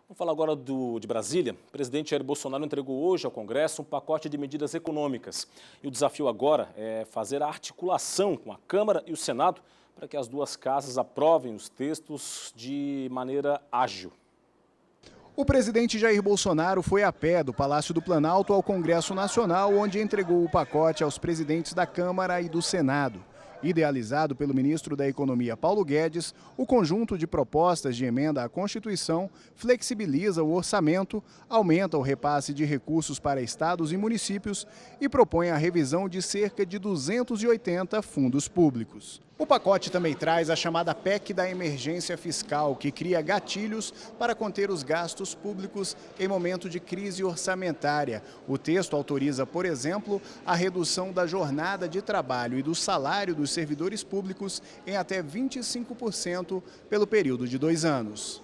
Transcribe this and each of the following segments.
Vamos falar agora de Brasília. O presidente Jair Bolsonaro entregou hoje ao Congresso um pacote de medidas econômicas. E o desafio agora é fazer a articulação com a Câmara e o Senado para que as duas casas aprovem os textos de maneira ágil. O presidente Jair Bolsonaro foi a pé do Palácio do Planalto ao Congresso Nacional, onde entregou o pacote aos presidentes da Câmara e do Senado. Idealizado pelo ministro da Economia, Paulo Guedes, o conjunto de propostas de emenda à Constituição flexibiliza o orçamento, aumenta o repasse de recursos para estados e municípios e propõe a revisão de cerca de 280 fundos públicos. O pacote também traz a chamada PEC da emergência fiscal, que cria gatilhos para conter os gastos públicos em momento de crise orçamentária. O texto autoriza, por exemplo, a redução da jornada de trabalho e do salário dos servidores públicos em até 25% pelo período de 2 anos.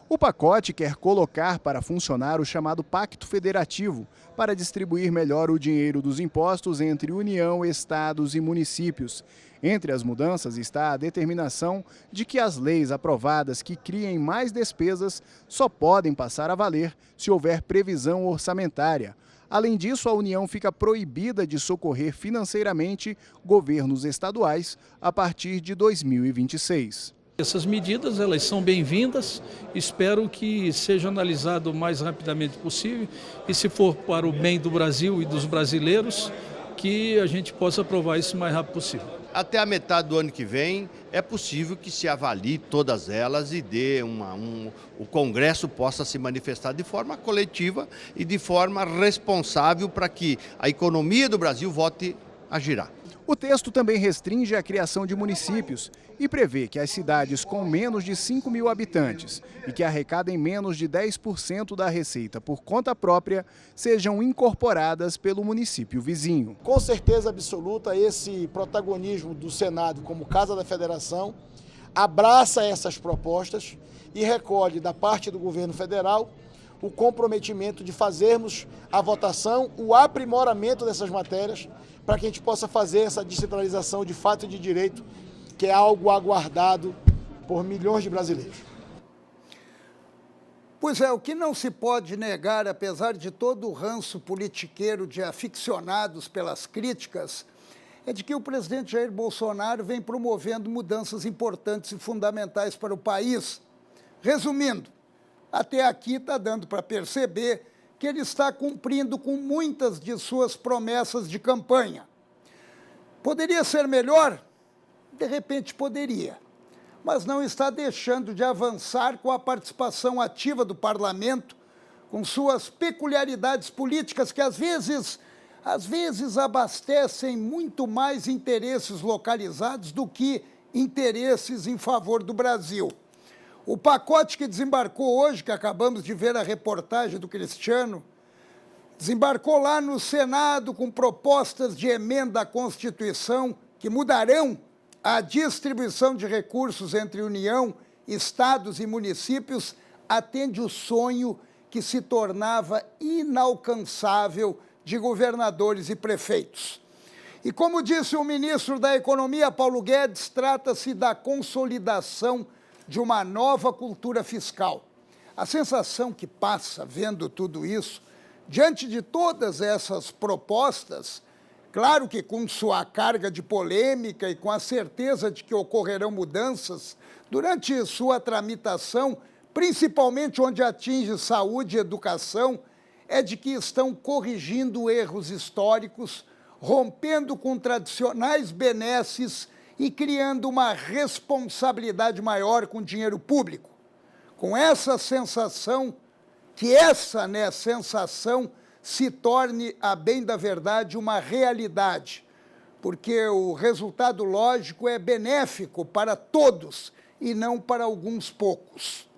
O pacote quer colocar para funcionar o chamado Pacto Federativo, para distribuir melhor o dinheiro dos impostos entre União, estados e municípios. Entre as mudanças está a determinação de que as leis aprovadas que criem mais despesas só podem passar a valer se houver previsão orçamentária. Além disso, a União fica proibida de socorrer financeiramente governos estaduais a partir de 2026. Essas medidas elas são bem-vindas, espero que seja analisado o mais rapidamente possível e, se for para o bem do Brasil e dos brasileiros, que a gente possa aprovar isso o mais rápido possível. Até a metade do ano que vem é possível que se avalie todas elas e o Congresso possa se manifestar de forma coletiva e de forma responsável para que a economia do Brasil volte a girar. O texto também restringe a criação de municípios e prevê que as cidades com menos de 5 mil habitantes e que arrecadem menos de 10% da receita por conta própria sejam incorporadas pelo município vizinho. Com certeza absoluta, esse protagonismo do Senado como Casa da Federação abraça essas propostas e recolhe da parte do governo federal o comprometimento de fazermos a votação, o aprimoramento dessas matérias, para que a gente possa fazer essa descentralização de fato e de direito, que é algo aguardado por milhões de brasileiros. Pois é, o que não se pode negar, apesar de todo o ranço politiqueiro de aficionados pelas críticas, é de que o presidente Jair Bolsonaro vem promovendo mudanças importantes e fundamentais para o país. Resumindo, até aqui está dando para perceber que ele está cumprindo com muitas de suas promessas de campanha. Poderia ser melhor? De repente poderia, mas não está deixando de avançar com a participação ativa do parlamento, com suas peculiaridades políticas que às vezes abastecem muito mais interesses localizados do que interesses em favor do Brasil. O pacote que desembarcou hoje, que acabamos de ver a reportagem do Cristiano, desembarcou lá no Senado com propostas de emenda à Constituição que mudarão a distribuição de recursos entre União, estados e municípios, atende o sonho que se tornava inalcançável de governadores e prefeitos. E como disse o ministro da Economia, Paulo Guedes, trata-se da consolidação de uma nova cultura fiscal. A sensação que passa vendo tudo isso, diante de todas essas propostas, claro que com sua carga de polêmica e com a certeza de que ocorrerão mudanças durante sua tramitação, principalmente onde atinge saúde e educação, é de que estão corrigindo erros históricos, rompendo com tradicionais benesses e criando uma responsabilidade maior com o dinheiro público. Com essa sensação, que essa sensação se torne, a bem da verdade, uma realidade, porque o resultado lógico é benéfico para todos e não para alguns poucos.